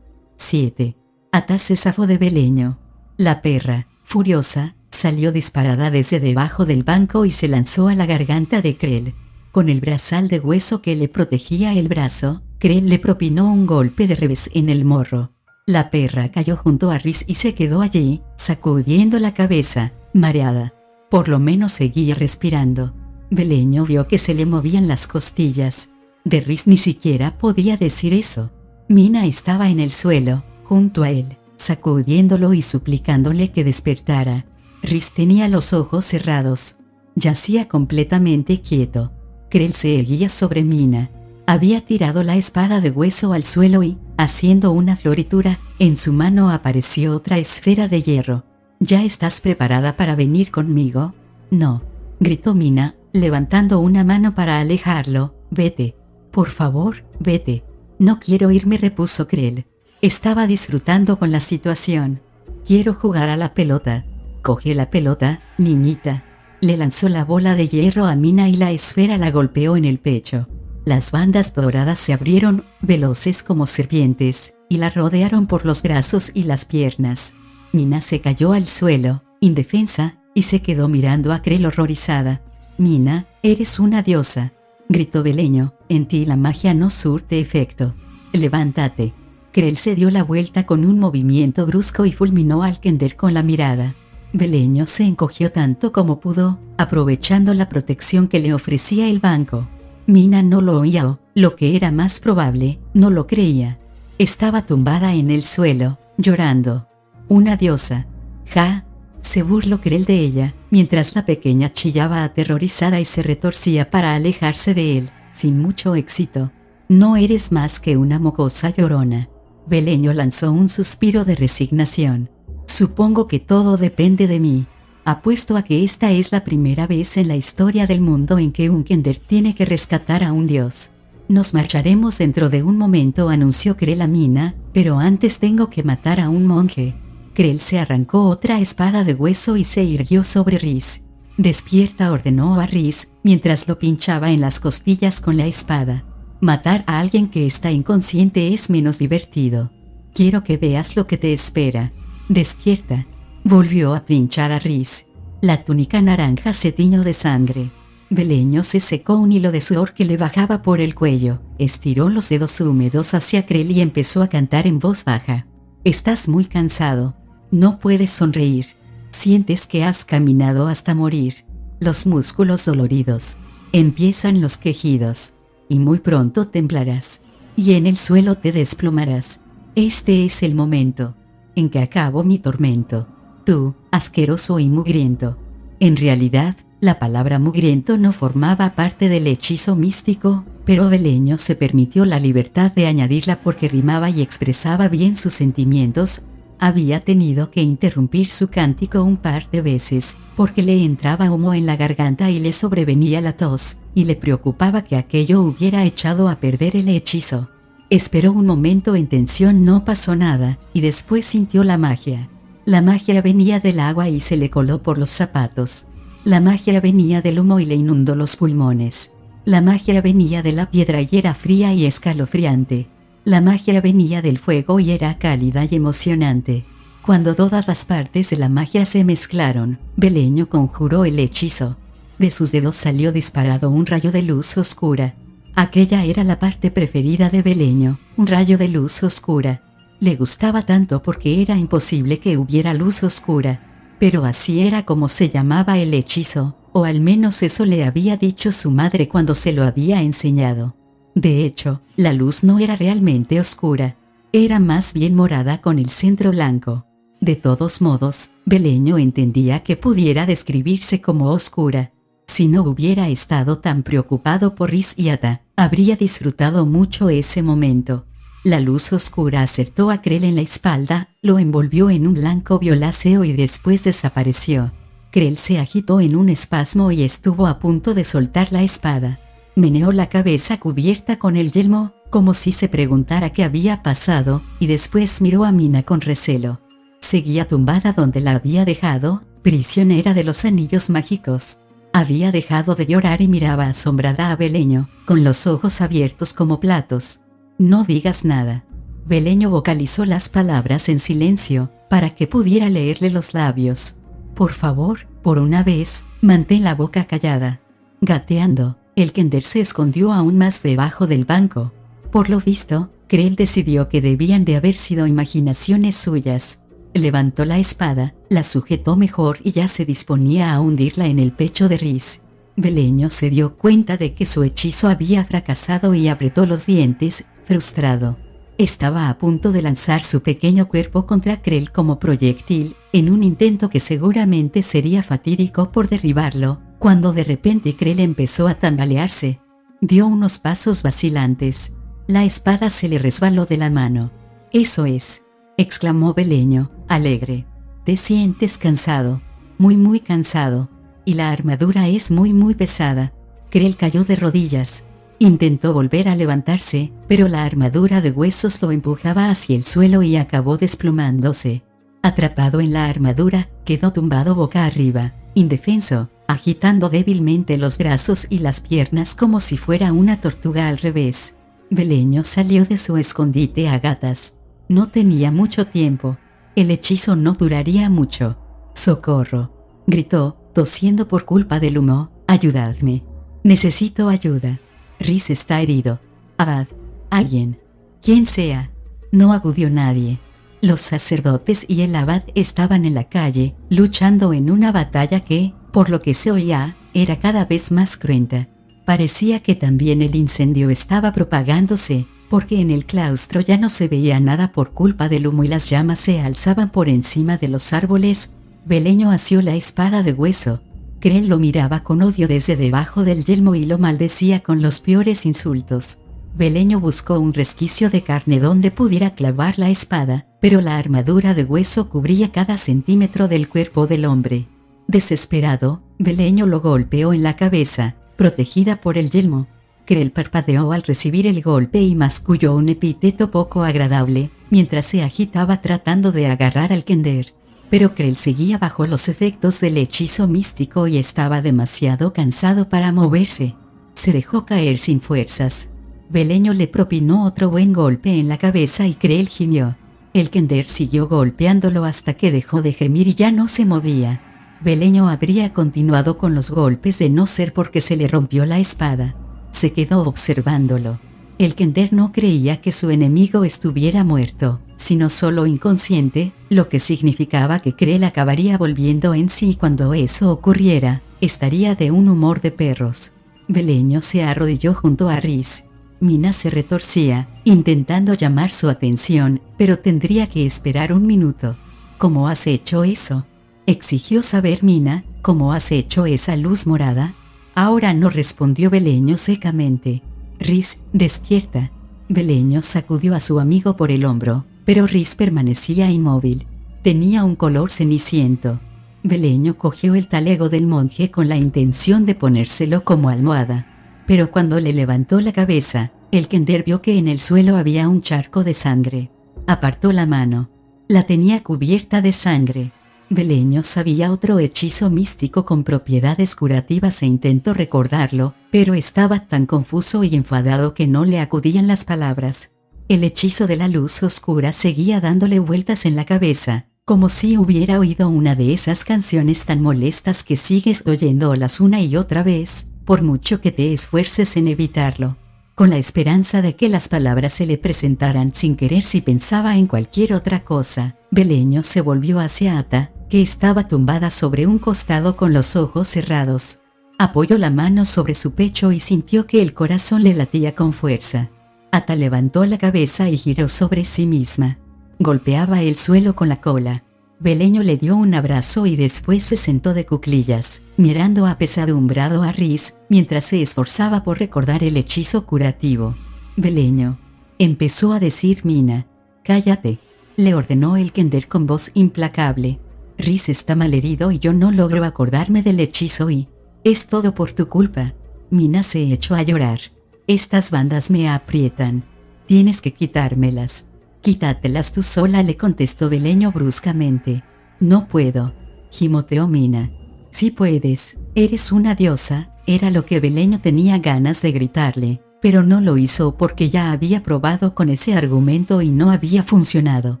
7. Ata se zafó de Beleño. La perra, furiosa, salió disparada desde debajo del banco y se lanzó a la garganta de Krell. Con el brazal de hueso que le protegía el brazo, Krell le propinó un golpe de revés en el morro. La perra cayó junto a Rhys y se quedó allí, sacudiendo la cabeza, mareada. Por lo menos seguía respirando. Beleño vio que se le movían las costillas. De Rhys ni siquiera podía decir eso. Mina estaba en el suelo, junto a él, sacudiéndolo y suplicándole que despertara. Rhys tenía los ojos cerrados. Yacía completamente quieto. Krell se erguía sobre Mina. Había tirado la espada de hueso al suelo y, haciendo una floritura, en su mano apareció otra esfera de hierro. ¿Ya estás preparada para venir conmigo? No, gritó Mina, levantando una mano para alejarlo. Vete. Por favor, vete. No quiero irme, repuso Krell. Estaba disfrutando con la situación. Quiero jugar a la pelota. Coge la pelota, niñita. Le lanzó la bola de hierro a Mina y la esfera la golpeó en el pecho. Las bandas doradas se abrieron, veloces como serpientes, y la rodearon por los brazos y las piernas. Mina se cayó al suelo, indefensa, y se quedó mirando a Krell horrorizada. Mina, eres una diosa, gritó Beleño, en ti la magia no surte efecto. Levántate. Krell se dio la vuelta con un movimiento brusco y fulminó al Kender con la mirada. Beleño se encogió tanto como pudo, aprovechando la protección que le ofrecía el banco. Mina no lo oía o, lo que era más probable, no lo creía. Estaba tumbada en el suelo, llorando. Una diosa. Ja, se burló Krell de ella, mientras la pequeña chillaba aterrorizada y se retorcía para alejarse de él, sin mucho éxito. No eres más que una mocosa llorona. Beleño lanzó un suspiro de resignación. Supongo que todo depende de mí. Apuesto a que esta es la primera vez en la historia del mundo en que un Kender tiene que rescatar a un dios. Nos marcharemos dentro de un momento, anunció Krell a Mina, pero antes tengo que matar a un monje. Krell se arrancó otra espada de hueso y se irguió sobre Rhys. Despierta, ordenó a Rhys, mientras lo pinchaba en las costillas con la espada. Matar a alguien que está inconsciente es menos divertido. Quiero que veas lo que te espera. Despierta. Volvió a pinchar a Rhys. La túnica naranja se tiñó de sangre. Beleño se secó un hilo de sudor que le bajaba por el cuello, estiró los dedos húmedos hacia Krell y empezó a cantar en voz baja. Estás muy cansado. No puedes sonreír. Sientes que has caminado hasta morir. Los músculos doloridos. Empiezan los quejidos. Y muy pronto temblarás. Y en el suelo te desplomarás. Este es el momento en que acabo mi tormento. Tú, asqueroso y mugriento. En realidad, la palabra mugriento no formaba parte del hechizo místico, pero Beleño se permitió la libertad de añadirla porque rimaba y expresaba bien sus sentimientos. Había tenido que interrumpir su cántico un par de veces, porque le entraba humo en la garganta y le sobrevenía la tos, y le preocupaba que aquello hubiera echado a perder el hechizo. Esperó un momento en tensión, no pasó nada, y después sintió la magia. La magia venía del agua y se le coló por los zapatos. La magia venía del humo y le inundó los pulmones. La magia venía de la piedra y era fría y escalofriante. La magia venía del fuego y era cálida y emocionante. Cuando todas las partes de la magia se mezclaron, Beleño conjuró el hechizo. De sus dedos salió disparado un rayo de luz oscura. Aquella era la parte preferida de Beleño, un rayo de luz oscura. Le gustaba tanto porque era imposible que hubiera luz oscura. Pero así era como se llamaba el hechizo, o al menos eso le había dicho su madre cuando se lo había enseñado. De hecho, la luz no era realmente oscura, era más bien morada con el centro blanco. De todos modos, Beleño entendía que pudiera describirse como oscura. Si no hubiera estado tan preocupado por Rhys y Ada, habría disfrutado mucho ese momento. La luz oscura acertó a Krell en la espalda, lo envolvió en un blanco violáceo y después desapareció. Krell se agitó en un espasmo y estuvo a punto de soltar la espada. Meneó la cabeza cubierta con el yelmo, como si se preguntara qué había pasado, y después miró a Mina con recelo. Seguía tumbada donde la había dejado, prisionera de los anillos mágicos. Había dejado de llorar y miraba asombrada a Beleño, con los ojos abiertos como platos. «No digas nada». Beleño vocalizó las palabras en silencio, para que pudiera leerle los labios. «Por favor, por una vez, mantén la boca callada». Gateando, el Kender se escondió aún más debajo del banco. Por lo visto, Krell decidió que debían de haber sido imaginaciones suyas. Levantó la espada, la sujetó mejor y ya se disponía a hundirla en el pecho de Rhys. Beleño se dio cuenta de que su hechizo había fracasado y apretó los dientes, frustrado. Estaba a punto de lanzar su pequeño cuerpo contra Krell como proyectil, en un intento que seguramente sería fatídico por derribarlo, cuando de repente Krell empezó a tambalearse. Dio unos pasos vacilantes. La espada se le resbaló de la mano. «Eso es», exclamó Beleño, alegre. «Te sientes cansado. Muy cansado. Y la armadura es muy pesada». Krell cayó de rodillas. Intentó volver a levantarse, pero la armadura de huesos lo empujaba hacia el suelo y acabó desplomándose. Atrapado en la armadura, quedó tumbado boca arriba, indefenso, agitando débilmente los brazos y las piernas como si fuera una tortuga al revés. Beleño salió de su escondite a gatas. No tenía mucho tiempo. El hechizo no duraría mucho. «¡Socorro!», gritó, tosiendo por culpa del humo. «¡Ayudadme! Necesito ayuda. Rhys está herido. Abad. Alguien. Quien sea». No acudió nadie. Los sacerdotes y el abad estaban en la calle, luchando en una batalla que, por lo que se oía, era cada vez más cruenta. Parecía que también el incendio estaba propagándose, porque en el claustro ya no se veía nada por culpa del humo y las llamas se alzaban por encima de los árboles. Beleño asió la espada de hueso. Krell lo miraba con odio desde debajo del yelmo y lo maldecía con los peores insultos. Beleño buscó un resquicio de carne donde pudiera clavar la espada, pero la armadura de hueso cubría cada centímetro del cuerpo del hombre. Desesperado, Beleño lo golpeó en la cabeza, protegida por el yelmo. Krell parpadeó al recibir el golpe y masculló un epíteto poco agradable, mientras se agitaba tratando de agarrar al Kender. Pero Krell seguía bajo los efectos del hechizo místico y estaba demasiado cansado para moverse. Se dejó caer sin fuerzas. Beleño le propinó otro buen golpe en la cabeza y Krell gimió. El Kender siguió golpeándolo hasta que dejó de gemir y ya no se movía. Beleño habría continuado con los golpes de no ser porque se le rompió la espada. Se quedó observándolo. El Kender no creía que su enemigo estuviera muerto, sino solo inconsciente, lo que significaba que Krell acabaría volviendo en sí y cuando eso ocurriera, estaría de un humor de perros. Beleño se arrodilló junto a Rhys. Mina se retorcía, intentando llamar su atención, pero tendría que esperar un minuto. «¿Cómo has hecho eso?», exigió saber Mina. «¿Cómo has hecho esa luz morada?». «Ahora no», respondió Beleño secamente. Riz, despierta. Beleño sacudió a su amigo por el hombro, pero Riz permanecía inmóvil. Tenía un color ceniciento. Beleño cogió el talego del monje con la intención de ponérselo como almohada. Pero cuando le levantó la cabeza, el kender vio que en el suelo había un charco de sangre. Apartó la mano. La tenía cubierta de sangre. Beleño sabía otro hechizo místico con propiedades curativas e intentó recordarlo, pero estaba tan confuso y enfadado que no le acudían las palabras. El hechizo de la luz oscura seguía dándole vueltas en la cabeza, como si hubiera oído una de esas canciones tan molestas que sigues oyéndolas una y otra vez, por mucho que te esfuerces en evitarlo. Con la esperanza de que las palabras se le presentaran sin querer si pensaba en cualquier otra cosa, Beleño se volvió hacia Ata, que estaba tumbada sobre un costado con los ojos cerrados. Apoyó la mano sobre su pecho y sintió que el corazón le latía con fuerza. Ata levantó la cabeza y giró sobre sí misma. Golpeaba el suelo con la cola. Beleño le dio un abrazo y después se sentó de cuclillas, mirando apesadumbrado a Riz, mientras se esforzaba por recordar el hechizo curativo. Beleño, empezó a decir Mina. Cállate, le ordenó el kender con voz implacable. Riz está malherido y yo no logro acordarme del hechizo y... es todo por tu culpa. Mina se echó a llorar. Estas bandas me aprietan. Tienes que quitármelas. Quítatelas tú sola, le contestó Beleño bruscamente. No puedo, gimoteó Mina. Sí puedes, eres una diosa, era lo que Beleño tenía ganas de gritarle, pero no lo hizo porque ya había probado con ese argumento y no había funcionado.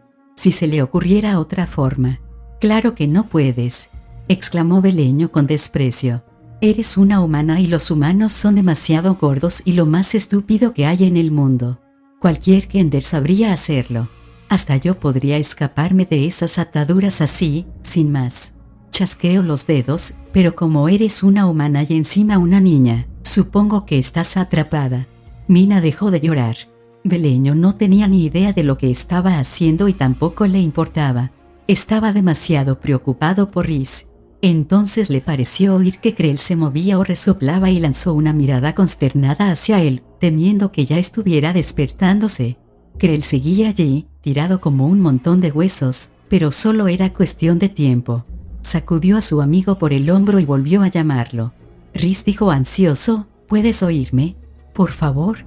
Si se le ocurriera otra forma. Claro que no puedes, exclamó Beleño con desprecio. Eres una humana y los humanos son demasiado gordos y lo más estúpido que hay en el mundo. Cualquier kender sabría hacerlo. Hasta yo podría escaparme de esas ataduras así, sin más. Chasqueo los dedos, pero como eres una humana y encima una niña, supongo que estás atrapada. Mina dejó de llorar. Beleño no tenía ni idea de lo que estaba haciendo y tampoco le importaba. Estaba demasiado preocupado por Riz. Entonces le pareció oír que Krell se movía o resoplaba y lanzó una mirada consternada hacia él, temiendo que ya estuviera despertándose. Krell seguía allí, tirado como un montón de huesos, pero solo era cuestión de tiempo. Sacudió a su amigo por el hombro y volvió a llamarlo. Riz dijo ansioso, ¿puedes oírme? Por favor,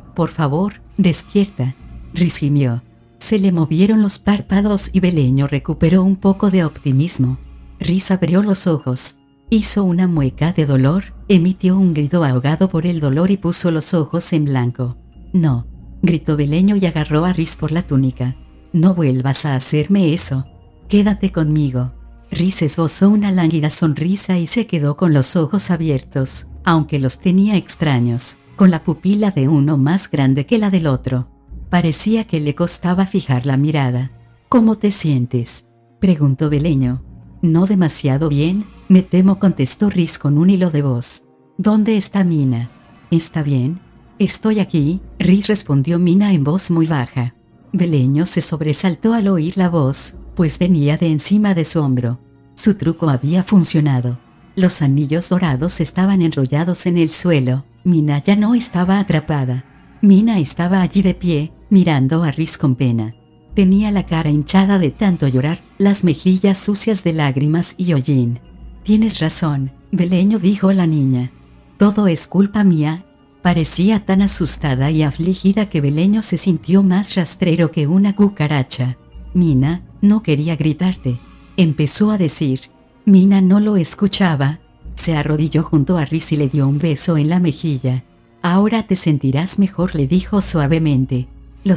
despierta. Riz gimió. Se le movieron los párpados y Beleño recuperó un poco de optimismo. Riz abrió los ojos. Hizo una mueca de dolor, emitió un grito ahogado por el dolor y puso los ojos en blanco. No, gritó Beleño y agarró a Riz por la túnica. No vuelvas a hacerme eso. Quédate conmigo. Riz esbozó una lánguida sonrisa y se quedó con los ojos abiertos, aunque los tenía extraños, con la pupila de uno más grande que la del otro. Parecía que le costaba fijar la mirada. ¿Cómo te sientes?, preguntó Beleño. No demasiado bien, me temo, contestó Riz con un hilo de voz. ¿Dónde está Mina? ¿Está bien? Estoy aquí, Riz respondió Mina en voz muy baja. Beleño se sobresaltó al oír la voz, pues venía de encima de su hombro. Su truco había funcionado. Los anillos dorados estaban enrollados en el suelo. Mina ya no estaba atrapada. Mina estaba allí de pie, mirando a Riz con pena. Tenía la cara hinchada de tanto llorar, las mejillas sucias de lágrimas y hollín. Tienes razón, Beleño, dijo la niña. Todo es culpa mía. Parecía tan asustada y afligida que Beleño se sintió más rastrero que una cucaracha. Mina, no quería gritarte, empezó a decir. Mina no lo escuchaba. Se arrodilló junto a Riz y le dio un beso en la mejilla. Ahora te sentirás mejor, le dijo suavemente. Lo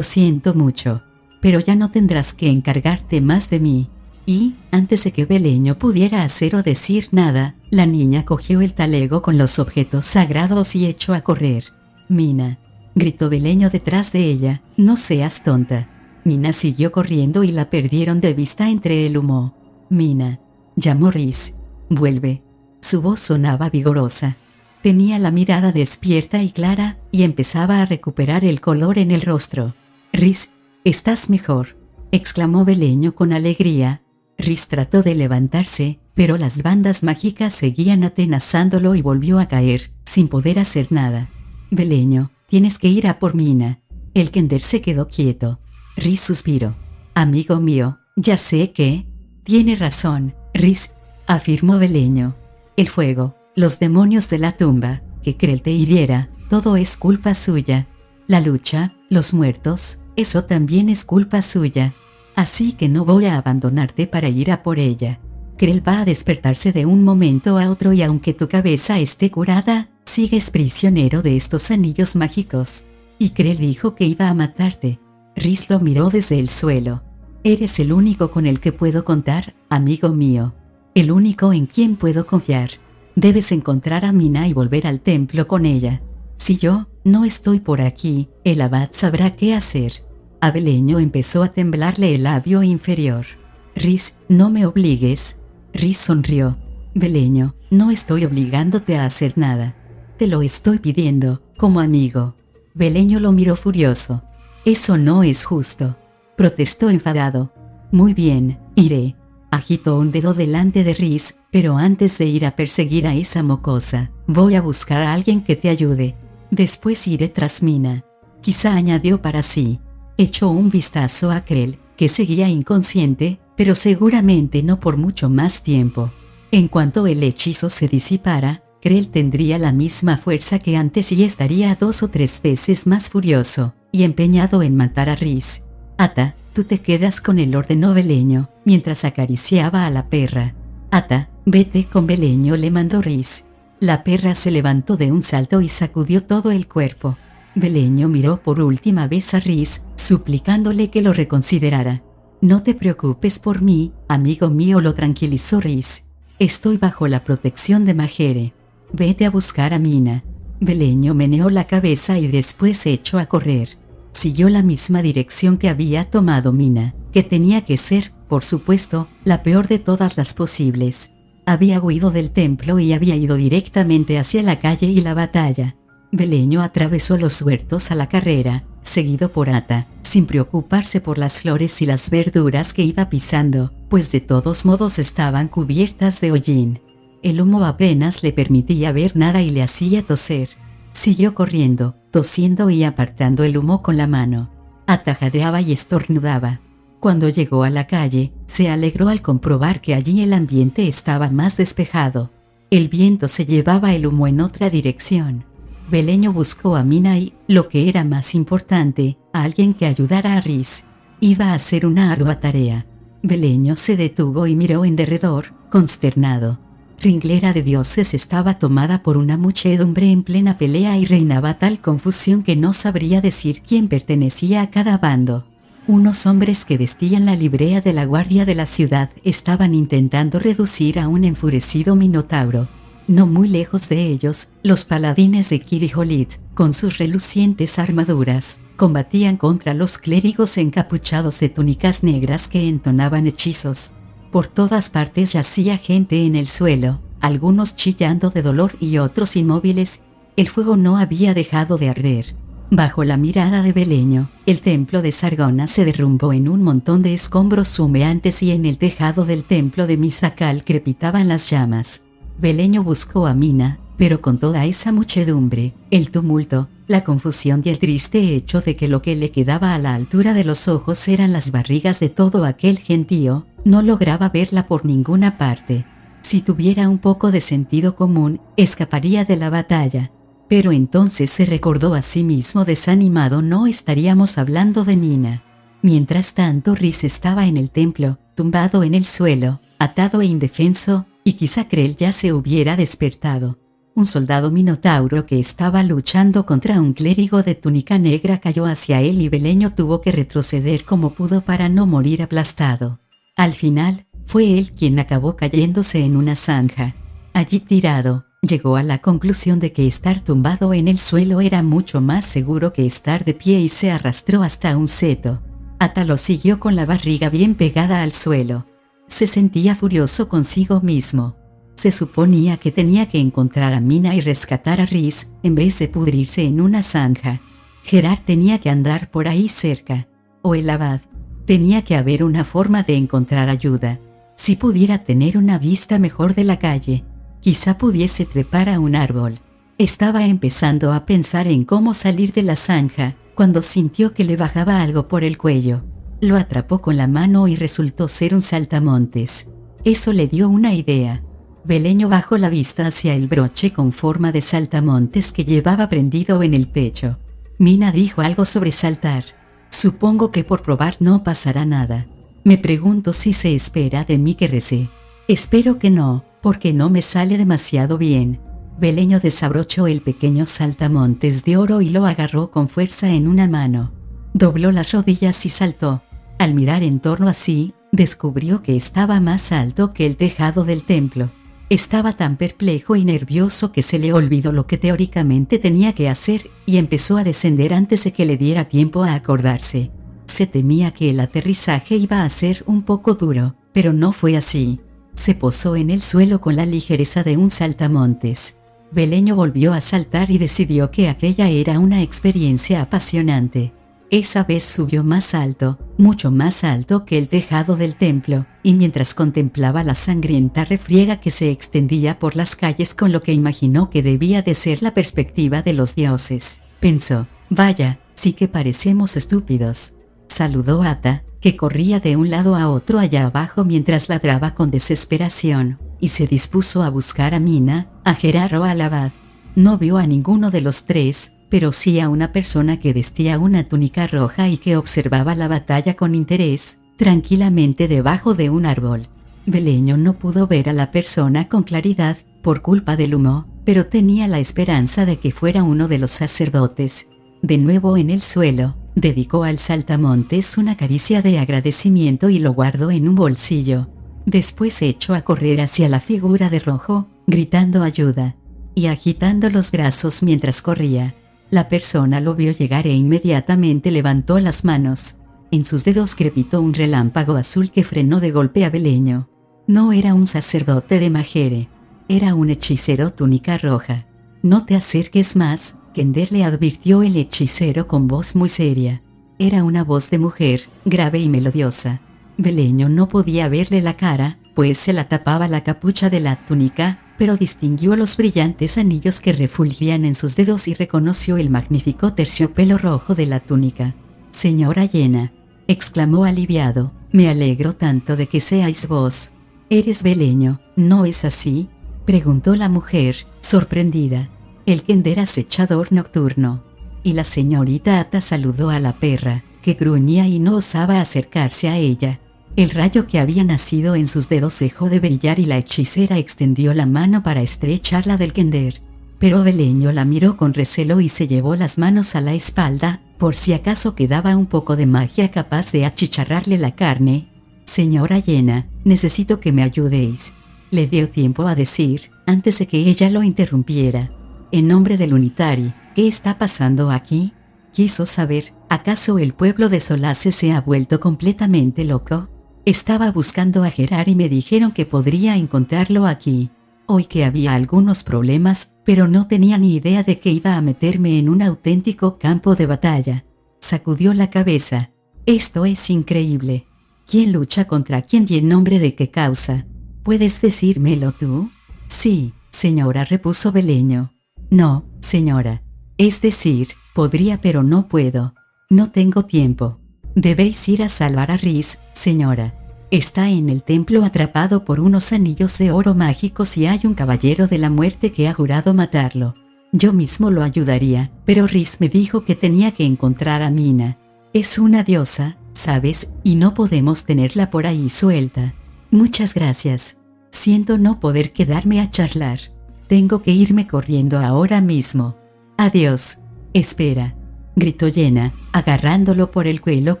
siento mucho, pero ya no tendrás que encargarte más de mí. Y, antes de que Beleño pudiera hacer o decir nada, la niña cogió el talego con los objetos sagrados y echó a correr. Mina, gritó Beleño detrás de ella, no seas tonta. Mina siguió corriendo y la perdieron de vista entre el humo. Mina, llamó Riz. Vuelve. Su voz sonaba vigorosa. Tenía la mirada despierta y clara, y empezaba a recuperar el color en el rostro. Riz, ¿estás mejor?, exclamó Beleño con alegría. Riz trató de levantarse, pero las bandas mágicas seguían atenazándolo y volvió a caer, sin poder hacer nada. Beleño, tienes que ir a por Mina. El Kender se quedó quieto. Rhys suspiró. Amigo mío, ya sé que... Tiene razón, Rhys, afirmó Beleño. El fuego, los demonios de la tumba, que Krell te hiriera, todo es culpa suya. La lucha, los muertos, eso también es culpa suya. Así que no voy a abandonarte para ir a por ella. Krell va a despertarse de un momento a otro y aunque tu cabeza esté curada, sigues prisionero de estos anillos mágicos. Y Krell dijo que iba a matarte. Rhys lo miró desde el suelo. Eres el único con el que puedo contar, amigo mío. El único en quien puedo confiar. Debes encontrar a Mina y volver al templo con ella. Si yo no estoy por aquí, el abad sabrá qué hacer. A Beleño empezó a temblarle el labio inferior. Rhys, no me obligues. Rhys sonrió. Beleño, no estoy obligándote a hacer nada. Te lo estoy pidiendo, como amigo. Beleño lo miró furioso. Eso no es justo. Protestó enfadado. Muy bien, iré. Agitó un dedo delante de Rhys, pero antes de ir a perseguir a esa mocosa, voy a buscar a alguien que te ayude. Después iré tras Mina. Quizá añadió para sí. Echó un vistazo a Krell, que seguía inconsciente, pero seguramente no por mucho más tiempo. En cuanto el hechizo se disipara, Krell tendría la misma fuerza que antes y estaría 2 o 3 veces más furioso, y empeñado en matar a Rhys. Ata, tú te quedas con él, ordenó Beleño, mientras acariciaba a la perra. Ata, vete con Beleño, le mandó Rhys. La perra se levantó de un salto y sacudió todo el cuerpo. Beleño miró por última vez a Rhys, suplicándole que lo reconsiderara. No te preocupes por mí, amigo mío, lo tranquilizó Rhys. Estoy bajo la protección de Majere. Vete a buscar a Mina. Beleño meneó la cabeza y después se echó a correr. Siguió la misma dirección que había tomado Mina, que tenía que ser, por supuesto, la peor de todas las posibles. Había huido del templo y había ido directamente hacia la calle y la batalla. Beleño atravesó los huertos a la carrera, seguido por Ata, sin preocuparse por las flores y las verduras que iba pisando, pues de todos modos estaban cubiertas de hollín. El humo apenas le permitía ver nada y le hacía toser. Siguió corriendo, tosiendo y apartando el humo con la mano. Ata jadeaba y estornudaba. Cuando llegó a la calle, se alegró al comprobar que allí el ambiente estaba más despejado. El viento se llevaba el humo en otra dirección. Beleño buscó a Mina y, lo que era más importante, a alguien que ayudara a Rhys. Iba a ser una ardua tarea. Beleño se detuvo y miró en derredor, consternado. Ringlera de Dioses estaba tomada por una muchedumbre en plena pelea y reinaba tal confusión que no sabría decir quién pertenecía a cada bando. Unos hombres que vestían la librea de la guardia de la ciudad estaban intentando reducir a un enfurecido minotauro. No muy lejos de ellos, los paladines de Kiriholit, con sus relucientes armaduras, combatían contra los clérigos encapuchados de túnicas negras que entonaban hechizos. Por todas partes yacía gente en el suelo, algunos chillando de dolor y otros inmóviles. El fuego no había dejado de arder. Bajo la mirada de Beleño, el templo de Sargona se derrumbó en un montón de escombros humeantes y en el tejado del templo de Misacal crepitaban las llamas. Beleño buscó a Mina, pero con toda esa muchedumbre, el tumulto, la confusión y el triste hecho de que lo que le quedaba a la altura de los ojos eran las barrigas de todo aquel gentío, no lograba verla por ninguna parte. Si tuviera un poco de sentido común, escaparía de la batalla. Pero entonces se recordó a sí mismo desanimado, no estaríamos hablando de Mina. Mientras tanto Rhys estaba en el templo, tumbado en el suelo, atado e indefenso, y quizá Krell ya se hubiera despertado. Un soldado minotauro que estaba luchando contra un clérigo de túnica negra cayó hacia él y Beleño tuvo que retroceder como pudo para no morir aplastado. Al final, fue él quien acabó cayéndose en una zanja. Allí tirado, llegó a la conclusión de que estar tumbado en el suelo era mucho más seguro que estar de pie y se arrastró hasta un seto. Ata lo siguió con la barriga bien pegada al suelo. Se sentía furioso consigo mismo. Se suponía que tenía que encontrar a Mina y rescatar a Rhys, en vez de pudrirse en una zanja. Gerard tenía que andar por ahí cerca. O el abad. Tenía que haber una forma de encontrar ayuda. Si pudiera tener una vista mejor de la calle, quizá pudiese trepar a un árbol. Estaba empezando a pensar en cómo salir de la zanja, cuando sintió que le bajaba algo por el cuello. Lo atrapó con la mano y resultó ser un saltamontes. Eso le dio una idea. Beleño bajó la vista hacia el broche con forma de saltamontes que llevaba prendido en el pecho. Mina dijo algo sobre saltar. Supongo que por probar no pasará nada. Me pregunto si se espera de mí que recé. Espero que no, porque no me sale demasiado bien. Beleño desabrochó el pequeño saltamontes de oro y lo agarró con fuerza en una mano. Dobló las rodillas y saltó. Al mirar en torno a sí, descubrió que estaba más alto que el tejado del templo. Estaba tan perplejo y nervioso que se le olvidó lo que teóricamente tenía que hacer y empezó a descender antes de que le diera tiempo a acordarse. Se temía que el aterrizaje iba a ser un poco duro, pero no fue así. Se posó en el suelo con la ligereza de un saltamontes. Beleño volvió a saltar y decidió que aquella era una experiencia apasionante. Esa vez subió más alto, mucho más alto que el tejado del templo, y mientras contemplaba la sangrienta refriega que se extendía por las calles con lo que imaginó que debía de ser la perspectiva de los dioses, pensó, vaya, sí que parecemos estúpidos. Saludó a Ata, que corría de un lado a otro allá abajo mientras ladraba con desesperación, y se dispuso a buscar a Mina, a Gerar o al abad. No vio a ninguno de los tres, pero sí a una persona que vestía una túnica roja y que observaba la batalla con interés, tranquilamente debajo de un árbol. Beleño no pudo ver a la persona con claridad, por culpa del humo, pero tenía la esperanza de que fuera uno de los sacerdotes. De nuevo en el suelo, dedicó al saltamontes una caricia de agradecimiento y lo guardó en un bolsillo. Después echó a correr hacia la figura de rojo, gritando ayuda, y agitando los brazos mientras corría. La persona lo vio llegar e inmediatamente levantó las manos. En sus dedos crepitó un relámpago azul que frenó de golpe a Beleño. No era un sacerdote de Majere. Era un hechicero túnica roja. No te acerques más, Kender, le advirtió el hechicero con voz muy seria. Era una voz de mujer, grave y melodiosa. Beleño no podía verle la cara, pues se la tapaba la capucha de la túnica, pero distinguió los brillantes anillos que refulgían en sus dedos y reconoció el magnífico terciopelo rojo de la túnica. «Señora Llena», exclamó aliviado, «me alegro tanto de que seáis vos». «¿Eres Beleño, no es así?», preguntó la mujer, sorprendida. «El Kender acechador nocturno». Y la señorita Ata saludó a la perra, que gruñía y no osaba acercarse a ella. El rayo que había nacido en sus dedos dejó de brillar y la hechicera extendió la mano para estrecharla del Kender. Pero Beleño la miró con recelo y se llevó las manos a la espalda, por si acaso quedaba un poco de magia capaz de achicharrarle la carne. «Señora Llena, necesito que me ayudéis», le dio tiempo a decir, antes de que ella lo interrumpiera. «En nombre del Unitari, ¿qué está pasando aquí?», quiso saber. ¿Acaso el pueblo de Solace se ha vuelto completamente loco? Estaba buscando a Gerar y me dijeron que podría encontrarlo aquí. Oí que había algunos problemas, pero no tenía ni idea de que iba a meterme en un auténtico campo de batalla. Sacudió la cabeza. «Esto es increíble. ¿Quién lucha contra quién y en nombre de qué causa? ¿Puedes decírmelo tú?». «Sí, señora», repuso Beleño. «No, señora. Es decir, podría pero no puedo. No tengo tiempo. Debéis ir a salvar a Riz, señora. Está en el templo atrapado por unos anillos de oro mágicos y hay un caballero de la muerte que ha jurado matarlo. Yo mismo lo ayudaría, pero Riz me dijo que tenía que encontrar a Mina. Es una diosa, ¿sabes? Y no podemos tenerla por ahí suelta. Muchas gracias. Siento no poder quedarme a charlar. Tengo que irme corriendo ahora mismo. Adiós». «Espera», gritó Llena, agarrándolo por el cuello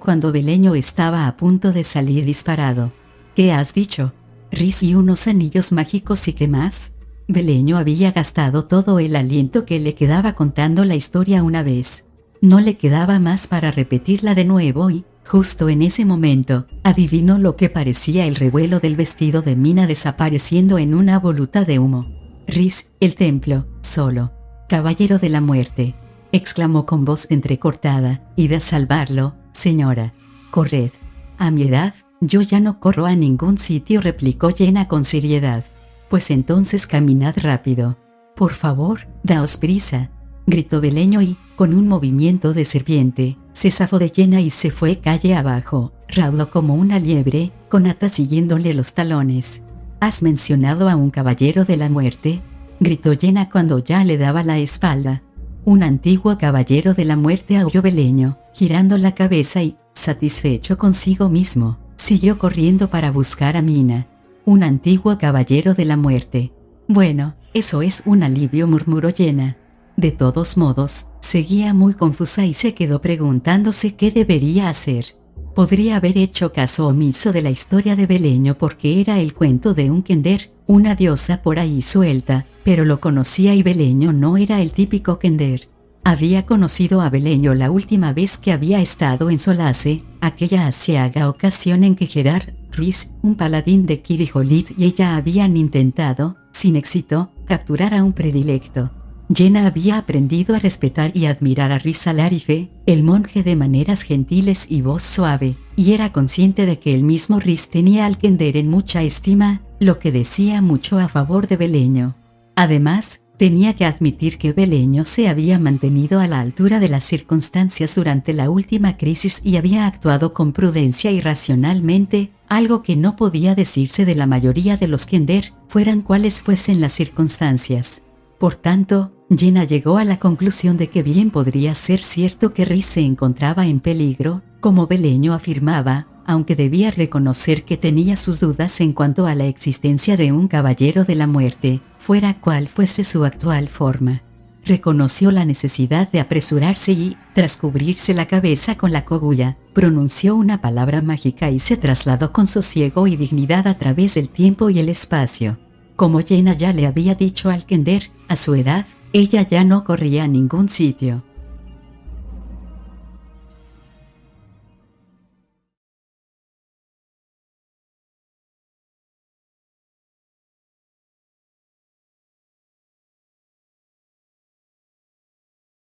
cuando Beleño estaba a punto de salir disparado. «¿Qué has dicho? Riz y unos anillos mágicos y qué más». Beleño había gastado todo el aliento que le quedaba contando la historia una vez. No le quedaba más para repetirla de nuevo y, justo en ese momento, adivinó lo que parecía el revuelo del vestido de Mina desapareciendo en una voluta de humo. «Riz, el templo, solo. Caballero de la muerte», exclamó con voz entrecortada, «id a salvarlo, señora. Corred». «A mi edad, yo ya no corro a ningún sitio», replicó Llena con seriedad. «Pues entonces caminad rápido. Por favor, daos prisa, gritó Beleño y, con un movimiento de serpiente, se zafó de Jenna y se fue calle abajo, raudo como una liebre, con Ata siguiéndole los talones. ¿Has mencionado a un caballero de la muerte?, gritó Jenna cuando ya le daba la espalda. Un antiguo caballero de la muerte, aulló Beleño, girando la cabeza y, satisfecho consigo mismo, siguió corriendo para buscar a Mina. Un antiguo caballero de la muerte. Bueno, eso es un alivio, murmuró Jenna. De todos modos, seguía muy confusa y se quedó preguntándose qué debería hacer. Podría haber hecho caso omiso de la historia de Beleño porque era el cuento de un kender, una diosa por ahí suelta, pero lo conocía y Beleño no era el típico kender. Había conocido a Beleño la última vez que había estado en Solace, aquella aciaga ocasión en que Gerard Rhys, un paladín de Kirijolit y ella habían intentado, sin éxito, capturar a un predilecto. Jenna había aprendido a respetar y admirar a Rhys Alarife, el monje de maneras gentiles y voz suave, y era consciente de que el mismo Rhys tenía al kender en mucha estima, lo que decía mucho a favor de Beleño. Además, tenía que admitir que Beleño se había mantenido a la altura de las circunstancias durante la última crisis y había actuado con prudencia y racionalmente, algo que no podía decirse de la mayoría de los kender, fueran cuales fuesen las circunstancias. Por tanto, Jenna llegó a la conclusión de que bien podría ser cierto que Rhys se encontraba en peligro, como Beleño afirmaba, aunque debía reconocer que tenía sus dudas en cuanto a la existencia de un caballero de la muerte, fuera cual fuese su actual forma. Reconoció la necesidad de apresurarse y, tras cubrirse la cabeza con la cogulla, pronunció una palabra mágica y se trasladó con sosiego y dignidad a través del tiempo y el espacio. Como Jenna ya le había dicho al kender, a su edad, ella ya no corría a ningún sitio.